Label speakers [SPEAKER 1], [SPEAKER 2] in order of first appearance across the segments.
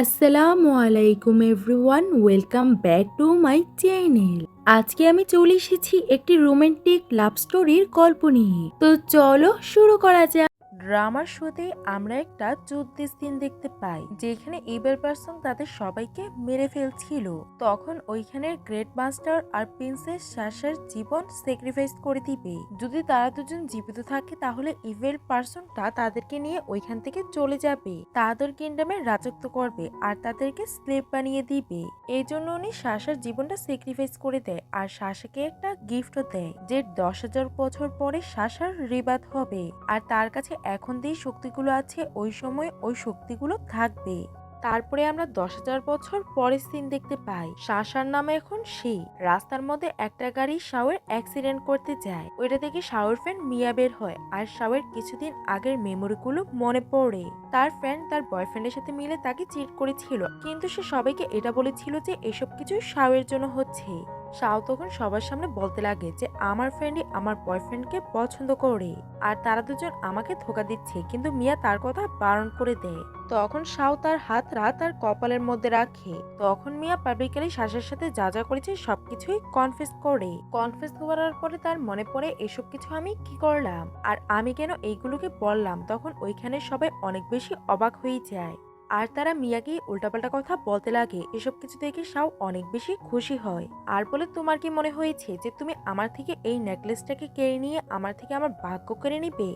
[SPEAKER 1] আসসালামু আলাইকুম everyone, welcome back to my channel. আজকে আমি চলে এসেছি একটি রোমান্টিক লাভ স্টোরির গল্প নিয়ে। তো চলো শুরু করা যাক। ড্রামার শোতে আমরা একটা যুদ্ধ সিন দেখতে পাই, যেখানে ইবেল পার্সন তাদের সবাইকে মেরে ফেলছিল। তখন ওইখানে গ্রেট মাস্টার আর প্রিন্সেস সাশার জীবন স্যাক্রিফাইস করে দিবে। যদি তারা দুজন জীবিত থাকে তাহলে ইভেল পার্সনটা তাদেরকে নিয়ে ওইখান থেকে চলে যাবে, তাদের কিংডমে রাজত্ব করবে আর তাদেরকে স্লেভ বানিয়ে দিবে। এই জন্য উনি সাশার জীবনটা স্যাক্রিফাইস করে দেয় আর সাশাকে একটা গিফটও দেয়, যে 10,000 বছর পরে সাশার রিবাত হবে। আর তার কাছে এখন যেই শক্তিগুলো আছে ওই সময় ওই শক্তিগুলো থাকবে। তারপরে আমরা 10,000 বছর পরের সিন দেখতে পাই। সাশার নামে এখন সে রাস্তার মধ্যে একটা গাড়ি শাওয়ের অ্যাক্সিডেন্ট করতে যায়। ওইটা থেকে শাওয়ের ফ্রেন্ড মিয়া বের হয় আর শাওয়ের কিছুদিন আগের মেমোরিগুলো মনে পড়ে। তার ফ্রেন্ড তার বয়ফ্রেন্ডের সাথে মিলে তাকে চিট করেছিল, কিন্তু সে সবাইকে এটা বলেছিল যে এসব কিছু শাওয়ের জন্য হচ্ছে। শাও তখন সবার সামনে বলতে লাগে যে আমার ফ্রেন্ডই আমার বয়ফ্রেন্ডকে পছন্দ করে আর তারা দুজন আমাকে ধোকা দিচ্ছে, কিন্তু মিয়া তার কথা বারণ করে দেয়। তখন শাও তার হাতটা তার কপালের মধ্যে রাখে। তখন মিয়া পাবলিকালি শাসের সাথে যা যা করেছে সবকিছুই কনফেস করে। কনফেস করার পরে তার মনে পড়ে এসব কিছু আমি কি করলাম আর আমি কেন এইগুলোকে বললাম। তখন ওইখানে সবাই অনেক বেশি অবাক হয়ে যায় আর তারা মিয়াকে উল্টাপাল্টা কথা বলতে লাগে। এসব কিছু দেখে শাও অনেক বেশি খুশি হয় আর বলে, তোমার কি মনে হয়েছে যে তুমি আমার থেকে এই নেকলেসটাকে কেড়ে নিয়ে আমার থেকে আমার ভাগ্য কেড়ে নিবে?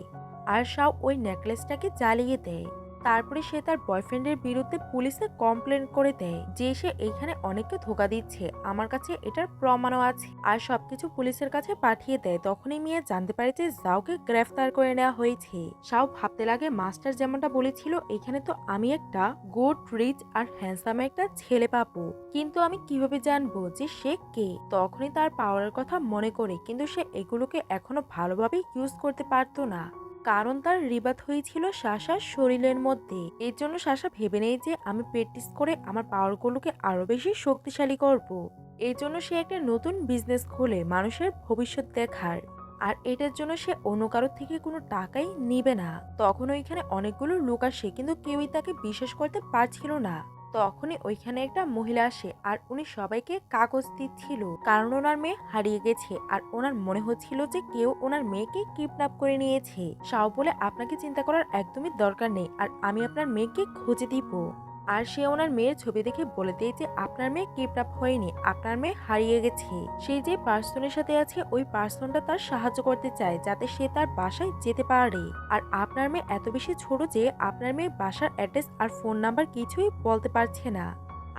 [SPEAKER 1] আর শাও ওই নেকলেসটাকে জ্বালিয়ে দেয়। তারপরে সে তার বয়ফ্রেন্ডের বিরুদ্ধে পুলিশে কমপ্লেন করে দেয় যে সে এইখানে অনেককে ধোকা দিচ্ছে, আমার কাছে এটার প্রমাণও আছে। আর সবকিছু পুলিশের কাছে পাঠিয়ে দেয়। তখনই মিয়া জানতে পারে যে জাওকে গ্রেফতার করে নেওয়া হয়েছে। শাও ভাবতে লাগে, মাস্টার যেমনটা বলেছিল এখানে তো আমি একটা গুড রিচ আর হ্যান্ডসাম একটা ছেলে পাবো, কিন্তু আমি কিভাবে জানবো যে সে কে? তখনই তার পাওয়ারের কথা মনে করে, কিন্তু সে এগুলোকে এখনো ভালোভাবে ইউজ করতে পারতো না, কারণ তার রিবাত হয়েছিল সাশার শরীরের মধ্যে। এর জন্য সাশা ভেবে নেয় যে আমি প্র্যাকটিস করে আমার পাওয়ারগুলোকে আরো বেশি শক্তিশালী করব। এই জন্য সে একটা নতুন বিজনেস খোলে মানুষের ভবিষ্যৎ দেখার। আর এটার জন্য সে অন্য কারোর থেকে কোনো টাকাই নিবে না। তখন ওইখানে অনেকগুলো লোক আসে, কিন্তু কেউই তাকে বিশ্বাস করতে পারছিল না। তখনই ওইখানে একটা মহিলা আসে আর উনি সবাইকে কাগজ দিচ্ছিল, কারণ ওনার মেয়ে হারিয়ে গেছে আর ওনার মনে হচ্ছিল যে কেউ ওনার মেয়েকে কিডন্যাপ করে নিয়েছে। শাও বলে, আপনাকে চিন্তা করার একদমই দরকার নেই আর আমি আপনার মেয়েকে খুঁজে দিব। আর সে ওনার মেয়ের ছবি দেখে বলে দেয় যে আপনার মেয়ে কিডন্যাপ হয়নি, আপনার মেয়ে হারিয়ে গেছে। সেই যে পার্সনের সাথে আছে ওই পার্সনটা তার সাহায্য করতে চায় যাতে সে তার বাসায় যেতে পারে। আর আপনার মেয়ে এত বেশি ছোট যে আপনার মেয়ে বাসার অ্যাড্রেস আর ফোন নাম্বার কিছুই বলতে পারছে না।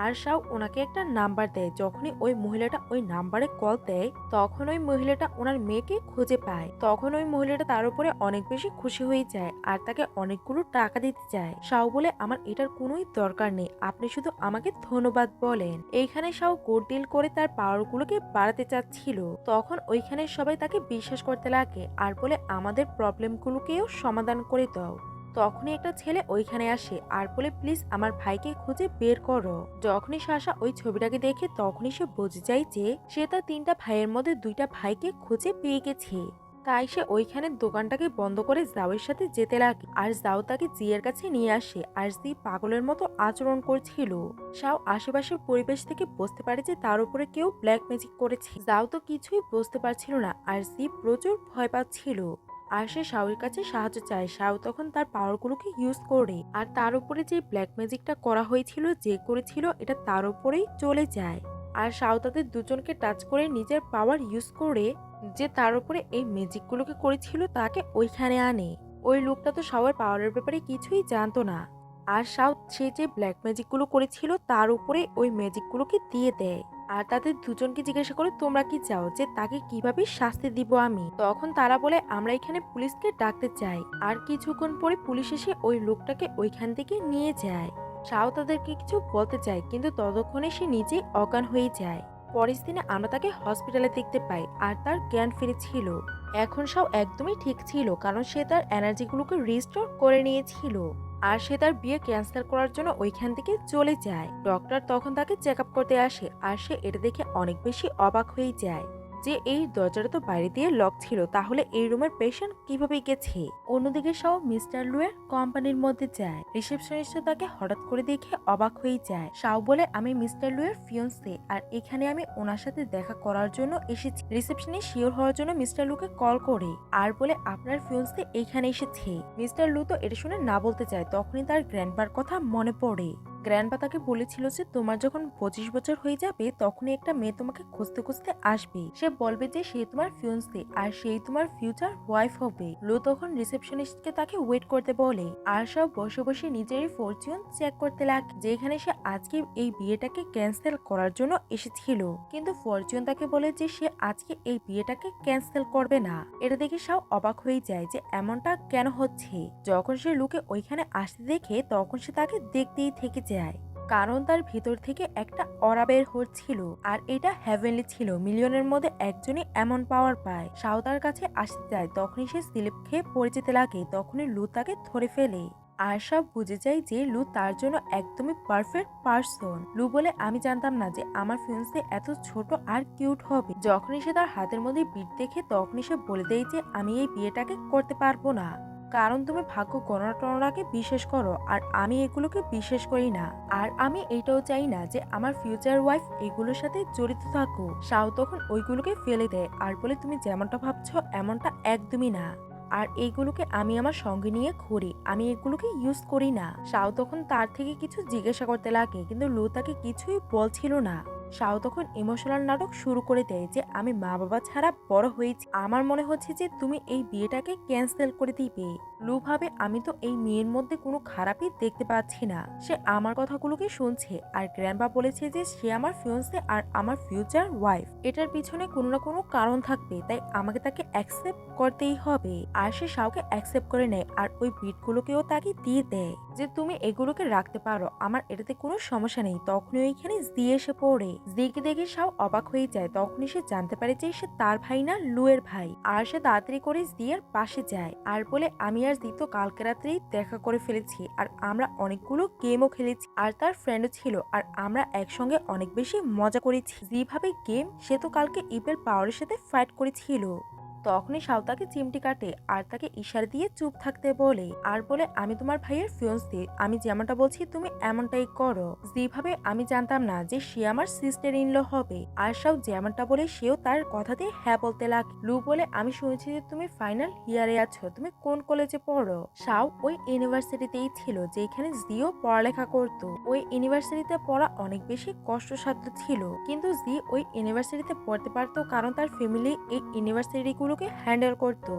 [SPEAKER 1] আর শাও ওনাকে একটা নাম্বার দেয়। যখনই ওই মহিলাটা ওই নাম্বারে কল দেয় তখন ওই মহিলাটা ওনার মেয়েকে খুঁজে পায়। তখন ওই মহিলাটা তার উপরে অনেক বেশি খুশি হয়ে যায় আর তাকে অনেকগুলো টাকা দিতে চায়। শাও বলে, আমার এটার কোনোই দরকার নেই, আপনি শুধু আমাকে ধন্যবাদ বলেন। এইখানে শাও গুড ডিল করে তার পাওয়ারগুলোকে বাড়াতে চাচ্ছিল। তখন ওইখানে সবাই তাকে বিশ্বাস করতে লাগে আর বলে, আমাদের প্রবলেমগুলোকেও সমাধান করে দাও। তখনই একটা ছেলে ওইখানে আসে আর বলে, প্লিজ আমার ভাইকে খুঁজে বের করো। যখনই সাশা ওই ছবিটাকে দেখে তখনই সে বুঝে যায় যে সে তার 3টা ভাইয়ের মধ্যে 2টা ভাইকে খুঁজে পেয়ে গেছে। তাই সে ওইখানে দোকানটাকে বন্ধ করে জাওয়ের সাথে যেতে লাগে আর জাও তাকে জিয়ের কাছে নিয়ে আসে আর জি পাগলের মতো আচরণ করছিল। শাও আশেপাশের পরিবেশ থেকে বুঝতে পারে যে তার উপরে কেউ ব্ল্যাক ম্যাজিক করেছে। জাও তো কিছুই বুঝতে পারছিল না আর জি প্রচুর ভয় পাচ্ছিল আর সে শাওয়ের কাছে সাহায্য চায়। শাও তখন তার পাওয়ারগুলোকে ইউজ করে আর তার উপরে যে ব্ল্যাক ম্যাজিকটা করা হয়েছিল, যে করেছিল, এটা তার উপরেই চলে যায়। আর শাও তাদের দুজনকে টাচ করে নিজের পাওয়ার ইউজ করে যে তার উপরে এই ম্যাজিকগুলোকে করেছিল তাকে ওইখানে আনে। ওই লোকটা তো শাওয়ের পাওয়ারের ব্যাপারে কিছুই জানতো না। আর শাও সে যে ব্ল্যাক ম্যাজিকগুলো করেছিল তার উপরে ওই ম্যাজিকগুলোকে দিয়ে দেয় আর তাদের দুজনকে জিজ্ঞাসা করে, তোমরা কি চাও যে তাকে কিভাবে শাস্তি দিব আমি? তখন তারা বলে, আমরা এখানে পুলিশকে ডাকতে চাই। আর কিছুক্ষণ পরে পুলিশ এসে ওই লোকটাকে ওইখান থেকে নিয়ে যায়। শাও তাদেরকে কিছু বলতে চায়, কিন্তু ততক্ষণে সে নিজে অজ্ঞান হয়ে যায়। পরের দিনে আমরা তাকে হসপিটালে দেখতে পাই আর তার জ্ঞান ফিরেছিল। এখন শাও একদমই ঠিক ছিল, কারণ সে তার এনার্জিগুলোকে রিস্টোর করে নিয়েছিল। আর সে তার বিয়ে ক্যান্সেল করার জন্য ওইখান থেকে চলে যায়। ডক্টর তখন তাকে চেক আপ করতে আসে আর সে এটা দেখে অনেক বেশি অবাক হয়ে যায় যে এই দরজাটা তো বাইরে দিয়ে লক ছিল, তাহলে এই রুমের পেশেন্ট কিভাবে গেছে। অন্যদিকে শাও মিস্টার লুয়ের কোম্পানির মধ্যে যায়। রিসেপশনিস্ট তাকে হঠাৎ করে দেখে অবাক হয়ে যায়। শাও বলে, আমি মিস্টার লুয়ের ফিয়ন্সে, আর এখানে আমি ওনার সাথে দেখা করার জন্য এসেছি। রিসেপশনিস্ট শিওর হওয়ার জন্য মিস্টার লুকে কল করে আর বলে, আপনার ফিয়ন্সে এইখানে এসেছে। মিস্টার লু তো এটা শুনে না বলতে চায়। তখনই তার গ্র্যান্ডপার কথা মনে পড়ে। গ্র্যান্ডপা তাকে বলেছিল যে তোমার যখন 25 বছর হয়ে যাবে তখনই একটা মেয়ে তোমাকে খুঁজতে খুঁজতে আসবে। সে বলবে যে সে তোমার ফিয়ন্সে আর সেই তোমার ফিউচার ওয়াইফ হবে। লো তখন রিসেপশনিস্টকে তাকে ওয়েট করতে বলে আর সব বসে বসে নিজেরই ফরচুন চেক করতে লাগে, যেখানে সে আজকে এই বিয়েটাকে ক্যান্সেল করার জন্য এসেছিল। কিন্তু ফরচুন তাকে বলে যে সে আজকে এই বিয়েটাকে ক্যান্সেল করবে না। এটা দেখে সব অবাক হয়ে যায় যে এমনটা কেন হচ্ছে। যখন সে লুকে ওইখানে আসতে দেখে তখন সে তাকে দেখতেই থেকে যায়, কারণ তার ভিতর থেকে একটা অরা বের হচ্ছিল আর এটা হেভেনলি ছিল। মিলিয়নের মধ্যে একজনই এমন পাওয়ার পায়। শাও তার কাছে আসতে যায়, তখনই সে স্লিপ খেয়ে পড়ে যেতে লাগে। তখনই লু তাকে ধরে ফেলে আর সব বুঝে যায় যে লু তার জন্য একদমই পারফেক্ট পারসন। লু বলে, আমি জানতাম না যে আমার ফিয়ন্সে এত ছোট আর কিউট হবে। যখনই সে তার হাতের মধ্যে বিট দেখে তখনই সে বলে দেয় যে আমি এই বিয়েটাকে করতে পারবো না, কারণ তুমি ভাগ্য গণনা টননাকে বিশ্বাস করো আর আমি এগুলোকে বিশ্বাস করি না। আর আমি এটাও চাই না যে আমার ফিউচার ওয়াইফ এগুলোর সাথে জড়িত থাকো। শাও তখন ওইগুলোকে ফেলে দেয় আর বলে, তুমি যেমনটা ভাবছো এমনটা একদমই না। আর এইগুলোকে আমি আমার সঙ্গে নিয়ে ঘুরি, আমি এগুলোকে ইউজ করি না। শাও তখন তার থেকে কিছু জিজ্ঞাসা করতে লাগে, কিন্তু লু তাকে কিছুই বলছিল না। শাও তখন ইমোশনাল নাটক শুরু করে দেয় যে আমি মা বাবা ছাড়া বড় হয়েছি, আমার মনে হচ্ছে যে তুমি এই বিয়েটাকে ক্যান্সেল করে দিবে। লু ভাবে, আমি তো এই মেয়ের মধ্যে কোনো খারাপই দেখতে পাচ্ছি না। সে আমার কথাগুলোকে শুনছে আর গ্র্যান্ডপা বলেছে যে সে আমার ফিয়ন্সে আর আমার ফিউচার ওয়াইফ। এটার পিছনে কোনো না কোনো কারণ থাকবে, তাই আমাকে তাকে অ্যাকসেপ্ট করতেই হবে। আর সে শাওকে অ্যাকসেপ্ট করে নেয় আর ওই বিটগুলোকেও তাকে দিয়ে দেয় যে তুমি এগুলোকে রাখতে পারো, আমার এটাতে কোনো সমস্যা নেই। তখনই ওইখানে জি এসে পড়ে। জিকে দেখে শাও অবাক হয়ে যায়। তখনই সে জানতে পারে যে সে তার ভাই না, লুয়ের ভাই। আর সে তাড়াতাড়ি করে জিয়ের পাশে যায় আর বলে, আমি আর জি তো কালকে রাত্রেই দেখা করে ফেলেছি আর আমরা অনেকগুলো গেমও খেলেছি আর তার ফ্রেন্ডও ছিল আর আমরা একসঙ্গে অনেক বেশি মজা করেছি। যেভাবে গেম, সে তো কালকে ইভেল পাওয়ারের সাথে ফাইট করেছিল। তখনই শাও তাকে চিমটি কাটে আর তাকে ইশারা দিয়ে চুপ থাকতে বলে আর বলে, আমি তোমার ভাইয়ের ফিয়ন্সে, আমি যেমনটা বলছি তুমি এমনটাই করো। যেভাবে আমি জানতাম না যে সে আমার সিস্টার ইনল হবে। আর শাও যেমনটা বলে সেও তার কথাতে হ্যাঁ বলতে লাগে। লু বলে, আমি শুনেছি যে তুমি ফাইনাল ইয়ারে আছো, তুমি কোন কলেজে পড়ো? শাও ওই ইউনিভার্সিটিতেই ছিল যেখানে জিও পড়ালেখা করত। ওই ইউনিভার্সিটিতে পড়া অনেক বেশি কষ্টসাধ্য ছিল, কিন্তু জি ওই ইউনিভার্সিটিতে পড়তে পারতো কারণ তার ফ্যামিলি এই ইউনিভার্সিটিগুলো হ্যান্ডেল করতো।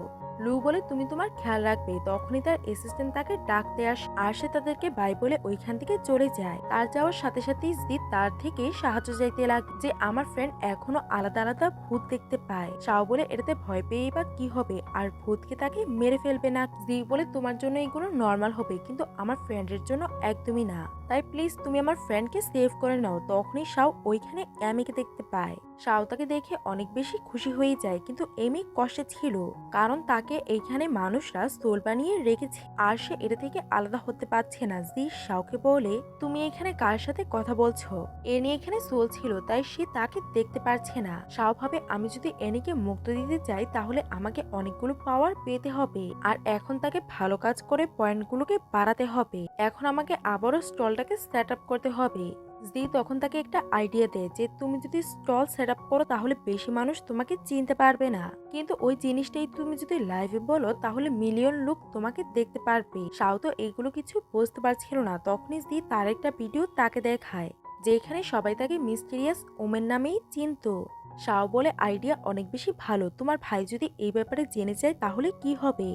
[SPEAKER 1] লু বলে, তুমি তোমার খেয়াল রাখবে। তখনই তার অ্যাসিস্ট্যান্ট তাকে ডাকতে আসে আর সে তাদেরকে বাই বলে ওইখান থেকে চলে যায়। তার যাওয়ার সাথে সাথেই জিৎ তার থেকে সাহায্য চাইতে লাগে যে আমার ফ্রেন্ড এখনো আলাদা আলাদা ভূত দেখতে পায়। শাও বলে, এটাতে ভয় পেয়ে বা কি হবে, আর ভূতকে তাকে মেরে ফেলবে না। জি বলে, তোমার জন্য এগুলো নর্মাল হবে, কিন্তু আমার ফ্রেন্ডের জন্য একদমই না, তাই প্লিজ তুমি আমার ফ্রেন্ডকে সেভ করে নাও। তখনই শাও ওইখানে এমিকে দেখতে পায়। শাও তাকে দেখে অনেক বেশি খুশি হয়ে যায়, কিন্তু এমি কষ্টে ছিল কারণ তাকে এইখানে মানুষরা সোল বানিয়ে রেখেছে আর সে এটা থেকে আলাদা হতে পারছে না। জি শাওকে বলে, তুমি এখানে কার সাথে কথা বলছো? এনি এখানে সোল ছিল, তাই সে তাকে দেখতে পারছে না। শাও ভাবে, আমি যদি এনিকে মুক্ত দিতে চাই তাহলে আমাকে অনেকগুলো পাওয়ার পেতে হবে আর এখন তাকে ভালো কাজ করে পয়েন্টগুলোকে বাড়াতে হবে। এখন আমাকে আবারও স্টলটাকে সেট আপ করতে হবে। জি তখন তাকে একটা আইডিয়া দেয় যে তুমি যদি স্টল সেট আপ করো তাহলে বেশি মানুষ তোমাকে চিনতে পারবে না, কিন্তু ওই জিনিসটাই তুমি যদি লাইভে বলো তাহলে মিলিয়ন লোক তোমাকে দেখতে পারবে। শাও তো এইগুলো কিছু বুঝতে পারছিল না। তখনই জি তার একটা ভিডিও তাকে দেখায় যেখানে সবাই তাকে মিস্টিরিয়াস ওমেন নামেই চিনত। শাও বলে, আইডিয়া অনেক বেশি ভালো, তোমার ভাই যদি এই ব্যাপারে জেনে যায় তাহলে কি হবে?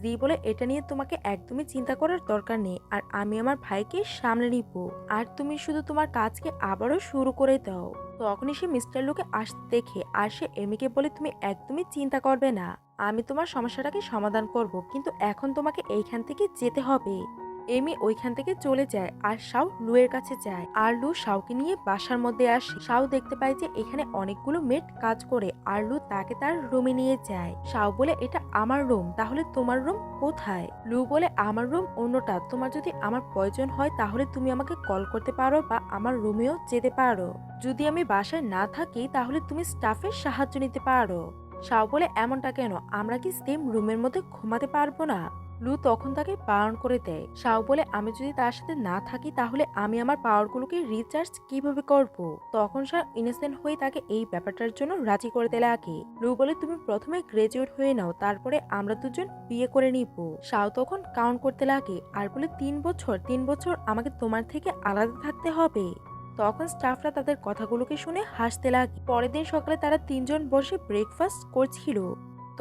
[SPEAKER 1] জি বলে, এটা নিয়ে তোমাকে একদমই চিন্তা করার দরকার নেই আর আমি আমার ভাইকে সামলে নিব আর তুমি শুধু তোমার কাজকে আবারও শুরু করে দাও। তখনই সে মিস্টার লুকে আসতে দেখে আর সে এমিকে বলে, তুমি একদমই চিন্তা করবে না, আমি তোমার সমস্যাটাকে সমাধান করব, কিন্তু এখন তোমাকে এইখান থেকে যেতে হবে। এমি ওইখান থেকে চলে যায় আর শাও লুয়ের কাছে যায় আর লু শাওকে নিয়ে বাসার মধ্যে আসে। শাও দেখতে পায় যে এখানে অনেকগুলো মেড কাজ করে আর লু তাকে তার রুমে নিয়ে যায়। শাও বলে এটা আমার রুম, তাহলে তোমার রুম কোথায়? লু বলে আমার রুম অন্যটা, তোমার যদি আমার প্রয়োজন হয় তাহলে তুমি আমাকে কল করতে পারো বা আমার রুমেও যেতে পারো। যদি আমি বাসায় না থাকি তাহলে তুমি স্টাফের সাহায্য নিতে পারো। শাও বলে এমনটা কেন, আমরা কি সেম রুমের মধ্যে ঘুমাতে পারবো না? লু তখন তাকে বারণ করে দেয়। শাও বলে আমি যদি তার সাথে না থাকি তাহলে আমি আমার পাওয়ারগুলোকে রিচার্জ কিভাবে করব? তখন শাও ইনোসেন্ট হয়ে তাকে এই ব্যাপারটার জন্য রাজি করতে লাগে। লু বলে তুমি প্রথমে গ্রাজুয়েট হয়ে নাও, তারপরে আমরা দুজন বিয়ে করে নিব। শাও তখন কাউন্ট করতে লাগে আর বলে 3 বছর আমাকে তোমার থেকে আলাদা থাকতে হবে। তখন স্টাফরা তাদের কথাগুলোকে শুনে হাসতে লাগে। পরের দিন সকালে তারা তিনজন বসে ব্রেকফাস্ট করছিল।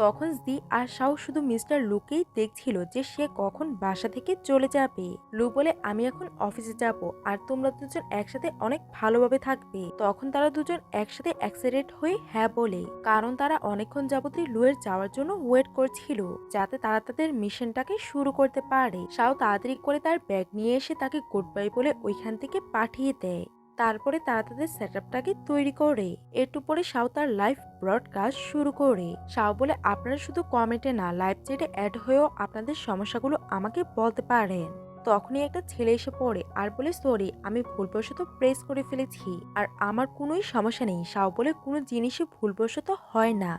[SPEAKER 1] তখন জি আর শাও শুধু মিস্টার লুকেই দেখছিল যে সে কখন বাসা থেকে চলে যাবে। লু বলে আমি এখন অফিসে যাব আর তোমরা দুজন একসাথে অনেক ভালোভাবে থাকবে। তখন তারা দুজন একসাথে অ্যাক্সিডেন্ট হয়ে হ্যাঁ বলে, কারণ তারা অনেকক্ষণ যাবতীয় লুয়ের যাওয়ার জন্য ওয়েট করছিল যাতে তারা তাদের মিশনটাকে শুরু করতে পারে। শাও তাড়াতাড়ি করে তার ব্যাগ নিয়ে এসে তাকে গুড বাই বলে ওইখান থেকে পাঠিয়ে দেয়। তারপরে তারা তাদের সেটআপটাকে তৈরি করে। একটু পরে শাও তার লাইভ ব্রডকাস্ট শুরু করে। শাও বলে আপনারা শুধু কমেন্টে না লাইভ চ্যাটে অ্যাড হয়েও আপনাদের সমস্যাগুলো আমাকে বলতে পারেন। তখনই একটা ছেলে এসে পড়ে আর বলে সরি, আমি ভুলবশত প্রেস করে ফেলেছি আর আমার কোনোই সমস্যা নেই। শাও বলে কোনো জিনিসই ভুলবশত হয় না,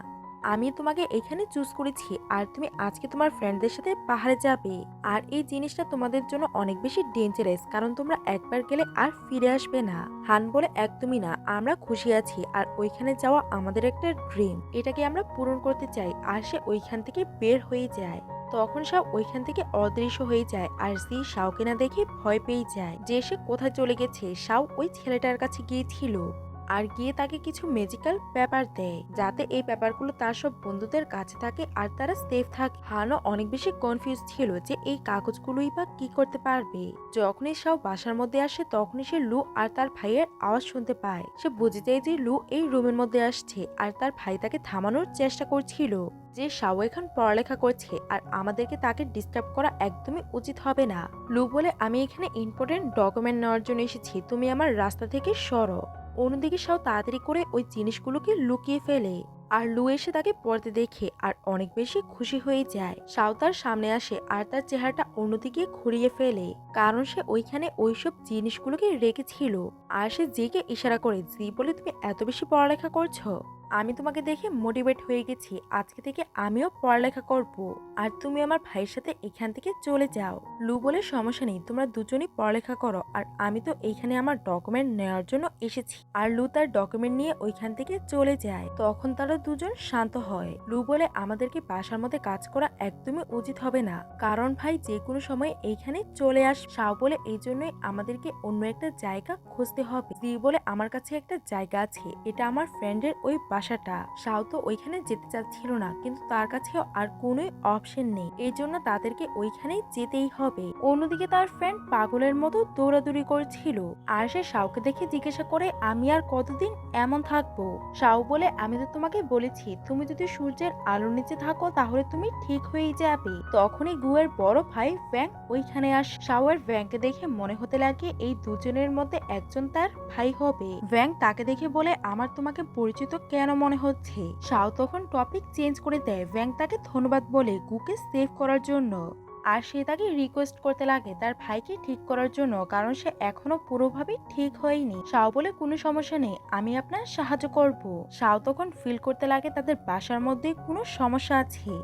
[SPEAKER 1] আমি তোমাকে এখানে চুজ করেছি আর তুমি আজকে তোমার ফ্রেন্ডদের সাথে পাহাড়ে যাবে। আর এই জিনিসটা তোমাদের জন্য অনেক বেশি ডেঞ্জারাস, কারণ তোমরা একবার গেলে আর ফিরে আসবে না। হান বলে একদমই না, আমরা খুশি আছি আর ওইখানে যাওয়া আমাদের একটা ড্রিম, এটাকে আমরা পূরণ করতে চাই। আর সে ওইখান থেকে বের হয়ে যায়। তখন শাও ওইখান থেকে অদৃশ্য হয়ে যায় আর জি শাওকে না দেখে ভয় পেয়ে যায় যে সে কোথায় চলে গেছে। শাও ওই ছেলেটার কাছে গিয়েছিল আর গিয়ে তাকে কিছু ম্যাজিক্যাল পেপার দেয় যাতে এই পেপারগুলো তার সব বন্ধুদের কাছে থাকে আর তারা সেফ থাকে। হানও অনেক বেশি কনফিউজ ছিল যে এই কাগজগুলোই বা কি করতে পারবে। যখনই শাও বাসার মধ্যে আসে তখনই সে লু আর তার ভাইয়ের আওয়াজ শুনতে পায়। সে বুঝে যায় যে লু এই রুমের মধ্যে আসছে আর তার ভাই তাকে থামানোর চেষ্টা করছিল যে শাও এখন পড়ালেখা করছে আর আমাদেরকে তাকে ডিস্টার্ব করা একদমই উচিত হবে না। লু বলে আমি এখানে ইম্পর্টেন্ট ডকুমেন্ট নেওয়ার জন্য এসেছি, তুমি আমার রাস্তা থেকে সরো। অন্যদিকে শাও তাড়াতাড়ি করে ওই জিনিসগুলোকে লুকিয়ে ফেলে আর লু এসে তাকে পড়তে দেখে আর অনেক বেশি খুশি হয়ে যায়। শাও তার সামনে আসে আর তার চেহারাটা অন্যদিকে ঘুরিয়ে ফেলে, কারণ সে ওইখানে ওইসব জিনিসগুলোকে রেখেছিল। আর সে জিকে ইশারা করে, জি বলে তুমি এত বেশি পড়ালেখা করছো, আমি তোমাকে দেখে মোটিভেট হয়ে গেছি, আজকে থেকে আমিও পড়ালেখা করব আর তুমি আমার ভাইয়ের সাথে এখান থেকে চলে যাও। লু বলে সমস্যা নেই, তোমরা দুজনই পড়ালেখা করো আর আমি তো এইখানে আমার ডকুমেন্ট নেওয়ার জন্য এসেছি। আর লু তার ডকুমেন্ট নিয়ে ওইখান থেকে চলে যায়। তখন তারা দুজন শান্ত হয়। লু বলে আমাদেরকে বাসার মধ্যে কাজ করা একদমই উচিত হবে না, কারণ ভাই যে কোনো সময় এইখানে চলে আস। শাও বলে এই জন্যই আমাদেরকে অন্য একটা জায়গা খুঁজতে হবে। জি বলে আমার কাছে একটা জায়গা আছে, এটা আমার ফ্রেন্ডের ওই বাসাটা। শাও তো ওইখানে যেতে চাচ্ছিল না, কিন্তু তার কাছেও আর কোনো অপশন নেই, এই জন্য তাদেরকে ওইখানে যেতেই হবে। অন্যদিকে তার ফ্রেন্ড পাগলের মতো দৌড়াদৌড়ি করছিল আর সে শাওকে দেখে জিজ্ঞাসা করে আমি আর কতদিন এমন থাকবো? শাও বলে আমি তো তোমাকে বলেছি তুমি যদি সূর্যের আলোর নিচে থাকো তাহলে তুমি ঠিক হয়ে যাবে। তখনই গুয়ের বড় ভাই ভ্যাং ওইখানে আসে। শাওয়ের ভ্যাংকে দেখে মনে হতে লাগে এই দুজনের মধ্যে একজন তার ভাই হবে। ভ্যাং তাকে দেখে বলে আমার তোমাকে পরিচিত কেন মনে হচ্ছে? শাও তখন টপিক চেঞ্জ করে দেয়। ভ্যাং তাকে ধন্যবাদ বলে গুকে সেভ করার জন্য আর সে তাকে রিকোয়েস্ট করতে লাগে তার ভাইকে ঠিক করার জন্য, কারণ সে এখনো পুরোভাবে ঠিক হয়নি। শাও বলে কোনো সমস্যা নেই, আমি আপনার সাহায্য করব। শাও তখন ফিল করতে লাগে তাদের বাসার মধ্যে কোনো সমস্যা আছে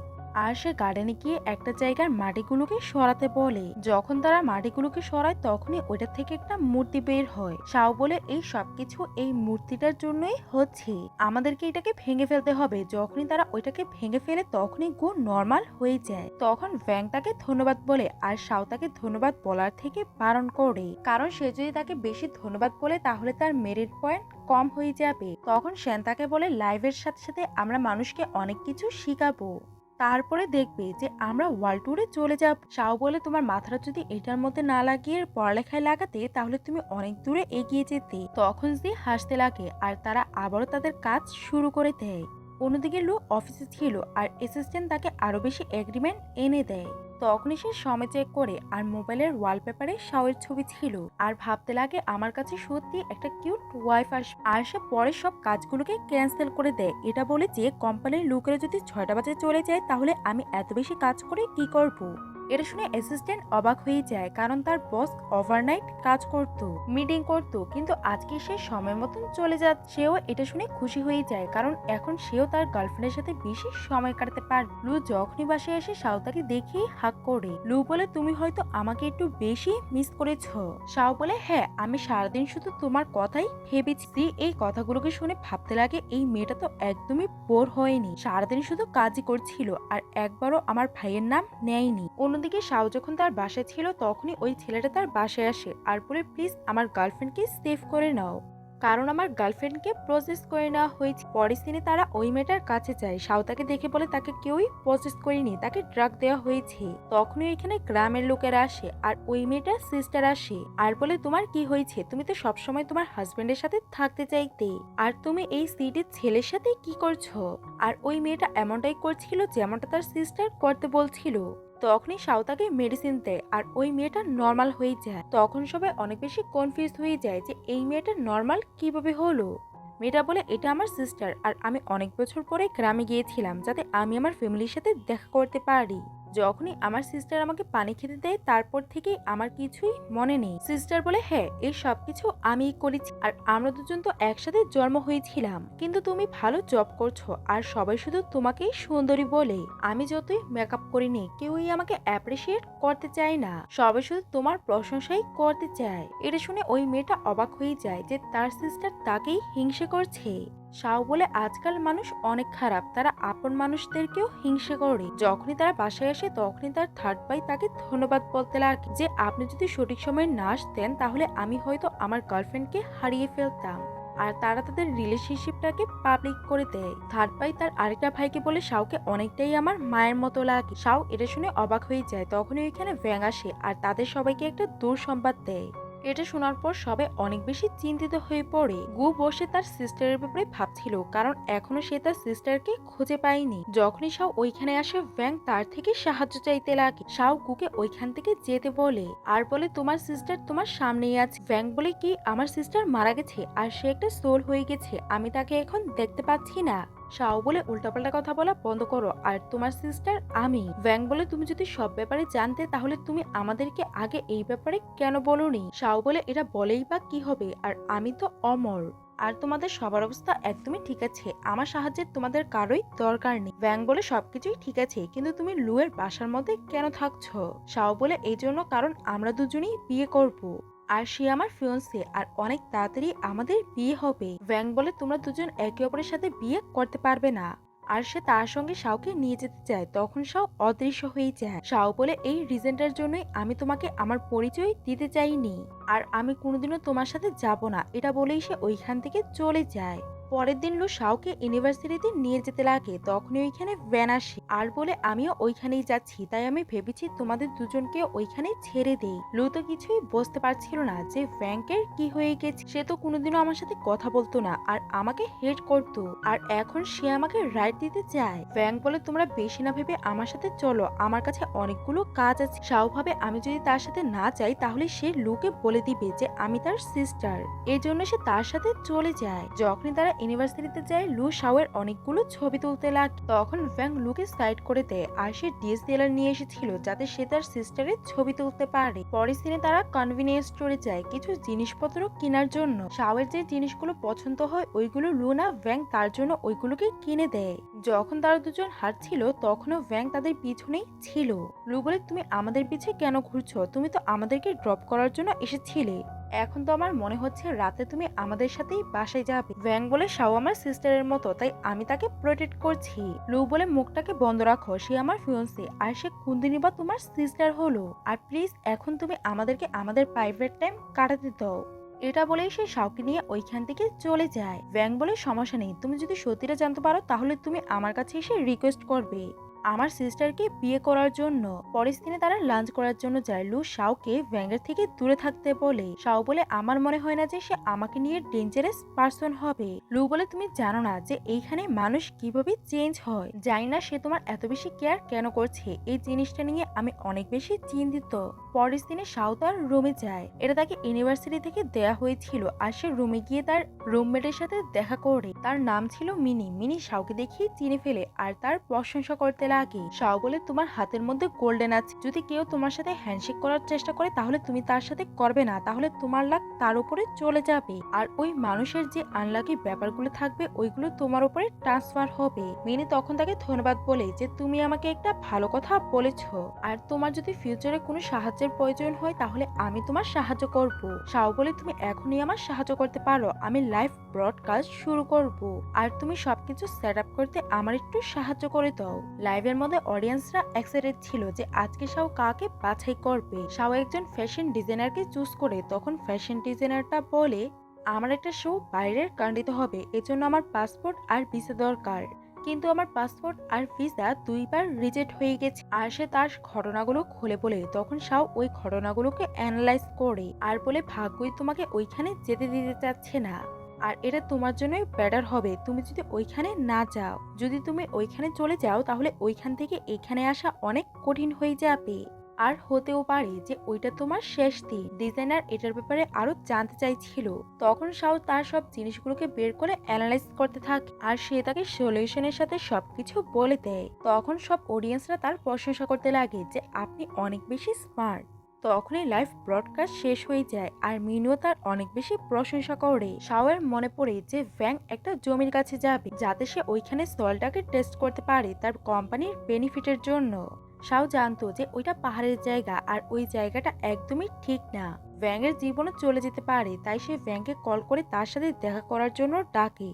[SPEAKER 1] আর সে গার্ডেনে গিয়ে একটা জায়গার মাটিগুলোকে সরাতে বলে। যখন তারা মাটিগুলোকে সরায় তখনই ওইটা থেকে একটা মূর্তি বের হয়। শাও বলে এই সবকিছু এই মূর্তিটার জন্যই হচ্ছে, আমাদেরকে এটাকে ভেঙে ফেলতে হবে। যখনই তারা ওইটাকে ভেঙে ফেলে তখনই গু নর্মাল হয়ে যায়। তখন ভ্যাং তাকে ধন্যবাদ বলে আর শাও তাকে ধন্যবাদ বলার থেকে বারণ করে, কারণ সে যদি তাকে বেশি ধন্যবাদ বলে তাহলে তার মেরিট পয়েন্ট কম হয়ে যাবে। তখন শ্যান তাকে বলে লাইভের সাথে সাথে আমরা মানুষকে অনেক কিছু শিখাবো, তারপরে দেখবে যে আমরা ওয়ার্ল্ড ট্যুরে চলে যাব। শাও বলে তোমার মাথাটা যদি এটার মধ্যে না লাগিয়ে পড়ালেখায় লাগাতে তাহলে তুমি অনেক দূরে এগিয়ে যেতে। তখন জি হাসতে লাগে আর তারা আবারও তাদের কাজ শুরু করে দেয়। অন্যদিকে লু অফিসে ছিল আর অ্যাসিস্ট্যান্ট তাকে আরো বেশি এগ্রিমেন্ট এনে দেয়। তখনই সে সময় চেক করে আর মোবাইলের ওয়ালপেপারে শাওয়ের ছবি ছিল আর ভাবতে লাগে আমার কাছে সত্যি একটা কিউট ওয়াইফ আসবে। আর সে পরে সব কাজগুলোকে ক্যান্সেল করে দেয়, এটা বলে যে কোম্পানির লোকেরা যদি 6টা বাজে চলে যায় তাহলে আমি এত বেশি কাজ করে কি করব। এটা শুনে অ্যাসিস্ট্যান্ট অবাক হয়ে যায়, কারণ তার বস ওভারনাইট কাজ করত, মিটিং করত, কিন্তু আজকে সে সময় মতন চলে যাচ্ছে। সেও এটা শুনে খুশি হয়ে যায়, কারণ এখন সেও তার গার্লফ্রেন্ডের সাথে বেশি সময় কাটাতে পারবে। লু যখনই বাসায় এসে শাওতাকে দেখেই হাক করে। লু বলে তুমি হয়তো আমাকে একটু বেশি মিস করেছ। শাও বলে হ্যাঁ, আমি সারাদিন শুধু তোমার কথাই ভেবেছি। এই কথাগুলোকে শুনে ভাবতে লাগে এই মেয়েটা তো একদমই বোর হয়নি, সারাদিন শুধু কাজই করছিল আর একবারও আমার ভাইয়ের নাম নেয়নি। অন্যদিকে শাও যখন তার বাসায় ছিল তখনই ওই ছেলেটা তার বাসায় আসে আর বলে প্লিজ আমার গার্লফ্রেন্ডকে সেভ করে নাও, কারণ আমার গার্লফ্রেন্ডকে প্রসেস করে নেওয়া হয়েছে। পরের সিনে তারা ওই মেয়েটার কাছে যায়। শাও তাকে দেখে বলে তাকে কেউই প্রসেস করেনি, তাকে ড্রাগ দেওয়া হয়েছে। তখনই এখানে গ্রামের লোকেরা আসে আর ওই মেয়েটার সিস্টার আসে আর বলে তোমার কি হয়েছে, তুমি তো সবসময় তোমার হাজবেন্ডের সাথে থাকতে চাইতে, আর তুমি এই সিটির ছেলের সাথে কি করছো। আর ওই মেয়েটা এমনটাই করছিল যেমনটা তার সিস্টার করতে বলছিল। তখনই শাও তাকে মেডিসিন দেয় আর ওই মেয়েটা নর্মাল হয়ে যায়। তখন সবাই অনেক বেশি কনফিউজ হয়ে যায় যে এই মেয়েটা নর্মাল কিভাবে হলো। মেয়েটা বলে এটা আমার সিস্টার আর আমি অনেক বছর পরে গ্রামে গিয়েছিলাম যাতে আমি আমার ফ্যামিলির সাথে দেখা করতে পারি। যখনই আমার সিস্টার আমাকে পানি খেতে দেয় তারপর থেকেই আমার কিছুই মনে নেই। সিস্টার বলে হ্যাঁ, এই সবকিছু আমিই করেছি আর আমরা দুজন তো একসাথে জন্ম হয়েছিলাম, কিন্তু তুমি ভালো জব করছো আর সবাই শুধু তোমাকেই সুন্দরী বলে। আমি যতই মেকআপ করিনি কেউই আমাকে অ্যাপ্রিসিয়েট করতে চায় না, সবাই শুধু তোমার প্রশংসাই করতে চায়। এটা শুনে ওই মেয়েটা অবাক হয়ে যায় যে তার সিস্টার তাকেই হিংসে করছে। শাও বলে আজকাল মানুষ অনেক খারাপ, তারা আপন মানুষদেরকেও হিংসে করে। যখনই তারা বাসায় আসে তখনই তার থার্ড ভাই তাকে ধন্যবাদ বলতে লাগে যে আপনি যদি সঠিক সময়ে না আসতেন তাহলে আমি হয়তো আমার গার্লফ্রেন্ডকে হারিয়ে ফেলতাম। আর তারা তাদের রিলেশনশিপটাকে পাবলিক করে দেয়। থার্ড ভাই তার আরেকটা ভাইকে বলে শাওকে অনেকটাই আমার মায়ের মতো লাগে। শাও এটা শুনে অবাক হয়ে যায়। তখনই ওইখানে ভ্যাং আসে আর তাদের সবাইকে একটা দুঃসংবাদ দেয়। এটা শোনার পর সবাই অনেক বেশি চিন্তিত হয়ে পড়ে। গু বসে তার সিস্টারের ব্যাপারে ভাবছিল, কারণ এখনো সে তার সিস্টারকে খুঁজে পায়নি। যখনই শাও ওইখানে আসে ভ্যাং তার থেকে সাহায্য চাইতে লাগে। শাও গুকে ওইখান থেকে যেতে বলে আর বলে তোমার সিস্টার তোমার সামনেই আছে। ভ্যাং বলে কি আমার সিস্টার মারা গেছে আর সে একটা সোল হয়ে গেছে, আমি তাকে এখন দেখতে পাচ্ছি না। শাও বলে উল্টাপাল্টা কথা বলা বন্ধ করো, আর তোমার সিস্টার আমি। ভ্যাং বলে তুমি যদি সব ব্যাপারে জানতে তাহলে তুমি আমাদেরকে আগে এই ব্যাপারে কেন বলোনি। শাও বলে এটা বলেই বা কি হবে, আর আমি তো অমর আর তোমাদের সবার অবস্থা একদমই ঠিক আছে, আমার সাহায্যের তোমাদের কারোই দরকার নেই। ভ্যাং বলে সবকিছুই ঠিক আছে, কিন্তু তুমি লুয়ের বাসার মধ্যে কেন থাকছো। শাও বলে এই জন্য কারণ আমরা দুজনেই বিয়ে করব আর সে আমার ফিয়ন্সে আর অনেক তাড়াতাড়ি আমাদের বিয়ে হবে। ভ্যাং বলে তোমরা দুজন একে অপরের সাথে বিয়ে করতে পারবে না, আর সে তার সঙ্গে শাওকে নিয়ে যেতে চায়। তখন শাও অদৃশ্য হয়ে যায়। শাও বলে এই রিজনটার জন্যই আমি তোমাকে আমার পরিচয় দিতে চাইনি আর আমি কোনোদিনও তোমার সাথে যাব না, এটা বলেই সে ওইখান থেকে চলে যায়। পরের দিন লু শাওকে ইউনিভার্সিটিতে নিয়ে যেতে লাগে। তখনই ওইখানে ভ্যান আসে আর বলে আমিও ওইখানেই যাচ্ছি, তাই আমি ভেবেছি তোমাদের দুজনকে ওইখানে ছেড়ে দেই। লু তো কিছুই বুঝতে পারছিল না যে ভ্যাঙ্কের কি হয়ে গেছে। সে তো কোনোদিনও আমার সাথে কথা বলতো না আর আমাকে হেট করতো, আর এখন সে আমাকে রাইট দিতে চায়। ভ্যাঙ্ক বলে তোমরা বেশি না ভেবে আমার সাথে চলো, আমার কাছে অনেকগুলো কাজ আছে। শাও ভাবে আমি যদি তার সাথে না যাই তাহলে সে লুকে বলে দিবে যে আমি তার সিস্টার, এই জন্য সে তার সাথে চলে যায়। যখনই তারা ইউনিভার্সিটিতে যায় লু শাওয়ের অনেকগুলো ছবি তুলতে লাগে। তখন ভ্যাং লুকে সাইড করে দেয় আর সে ডিএসএলআর নিয়ে এসেছিল যাতে সে তার সিস্টারের ছবি তুলতে পারে। পরের দিনে তারা কনভিনিয়েন্স স্টোরে যায় কিছু জিনিসপত্র কেনার জন্য। শাওয়ের যে জিনিসগুলো পছন্দ হয় ওইগুলো লু না ভ্যাং তার জন্য ওইগুলোকে কিনে দেয়। যখন তারা দুজন হাঁটছিল তখনও ভ্যাং তাদের পিছনেই ছিল। লু বলে তুমি আমাদের পিছে কেন ঘুরছো, তুমি তো আমাদেরকে ড্রপ করার জন্য এসেছিলে, এখন তো আমার মনে হচ্ছে রাতে তুমি আমাদের সাথেই বাসায় যাবে। ভ্যাং বলে শাও আমার সিস্টারের মতো, তাই আমি তাকে প্রোটেক্ট করছি। লু বলে মুখটাকে বন্ধ রাখো, সে আমার ফিয়ন্সে আর সে কোনদিনই বা তোমার সিস্টার হলো, আর প্লিজ এখন তুমি আমাদেরকে আমাদের প্রাইভেট টাইম কাটাতে দাও। এটা বলেই সে শাওকে নিয়ে ওইখান থেকে চলে যায়। ভ্যাং বলে সমস্যা নেই, তুমি যদি সত্যিটা জানতে পারো তাহলে তুমি আমার কাছে এসে রিকোয়েস্ট করবে। আমার সিস্টারকে বিয়ে করার জন্য। পরের দিনে তারা লাঞ্চ করার জন্য যায়। লু শাওকে ভ্যাঙ্গের থেকে দূরে থাকতে বলে। শাও বলে আমার মনে হয় না যে সে আমাকে নিয়ে ডেঞ্জারাস পার্সন হবে। লু বলে তুমি জানো না যে এইখানে মানুষ কিভাবে চেঞ্জ হয়। জানি না সে তোমার এত বেশি কেয়ার কেন করছে। এই জিনিসটা নিয়ে আমি অনেক বেশি চিন্তিত। পরের দিনে শাও তার রুমে যায়। এটা তাকে ইউনিভার্সিটি থেকে দেয়া হয়েছিল আর সে রুমে গিয়ে তার রুমমেটের সাথে দেখা করে। তার নাম ছিল মিনি। মিনি শাওকে দেখিয়ে চিনে ফেলে আর তার প্রশংসা করতে লাগে। শাও বলে তোমার হাতের মধ্যে গোল্ডেন আছে, যদি কেউ তোমার সাথে হ্যান্ডশেক করার চেষ্টা করে তাহলে তুমি তার সাথে করবে না, তাহলে তোমার লাক তার উপরে চলে যাবে আর ওই মানুষের যে আনলাকি ব্যাপারগুলো থাকবে ওইগুলো তোমার উপরে ট্রান্সফার হবে। মিনি তখন তাকে ধন্যবাদ বলে যে তুমি আমাকে একটা ভালো কথা বলেছ আর তোমার যদি ফিউচারে কোনো সাহায্যের প্রয়োজন হয় তাহলে আমি তোমার সাহায্য করব। শাও বলে তুমি এখনই আমার সাহায্য করতে পারো, আমি লাইভ ব্রডকাস্ট শুরু করব আর তুমি সবকিছু সেট আপ করতে আমার একটু সাহায্য করে দাও। লাইভের মধ্যে অডিয়েন্সরা এক্সাইটেড ছিল যে আজকে শাও কাকে বাছাই করবে। শাও একজন ফ্যাশন ডিজাইনারকে চুজ করে। তখন ফ্যাশন ডিজাইনারটা বলে আমার একটা শো বাইরের কান্ট্রিতে হবে, এজন্য আমার পাসপোর্ট আর ভিসা দরকার, কিন্তু আমার পাসপোর্ট আর ভিসা দুইবার রিজেক্ট হয়ে গেছে। আর সে তার ঘটনাগুলো খুলে বলে। তখন শাও ওই ঘটনাগুলোকে অ্যানালাইজ করে আর বলে ভাগ্যই তোমাকে ওইখানে যেতে দিতে চাচ্ছে না আর এটা তোমার জন্যই বেটার হবে তুমি যদি ওইখানে না যাও। যদি তুমি ওইখানে চলে যাও তাহলে ওইখান থেকে এখানে আসা অনেক কঠিন হয়ে যাবে আর হতেও পারে যে ওইটা তোমার শেষ দিন। ডিজাইনার এটার ব্যাপারে আরো জানতে চাইছিল। তখন শাও তার সব জিনিসগুলোকে বের করে অ্যানালাইজ করতে থাকে আর সে তাকে সলিউশনের সাথে সবকিছু বলে দেয়। তখন সব অডিয়েন্সরা তার প্রশংসা করতে লাগে যে আপনি অনেক বেশি স্মার্ট। তখনই লাইভ ব্রডকাস্ট শেষ হয়ে যায় আর মিনুও তার অনেক বেশি প্রশংসা করে। শাওয়ের মনে পড়ে যে ভ্যাং একটা জমির কাছে যাবে যাতে সে ওইখানে সয়েলটাকে টেস্ট করতে পারে তার কোম্পানির বেনিফিটের জন্য। শাও জানতো যে ওইটা পাহাড়ের জায়গা আর ওই জায়গাটা একদমই ঠিক না, ভ্যাং এর জীবনও চলে যেতে পারে। তাই সে ভ্যাংকে কল করে তার সাথে দেখা করার জন্য ডাকে।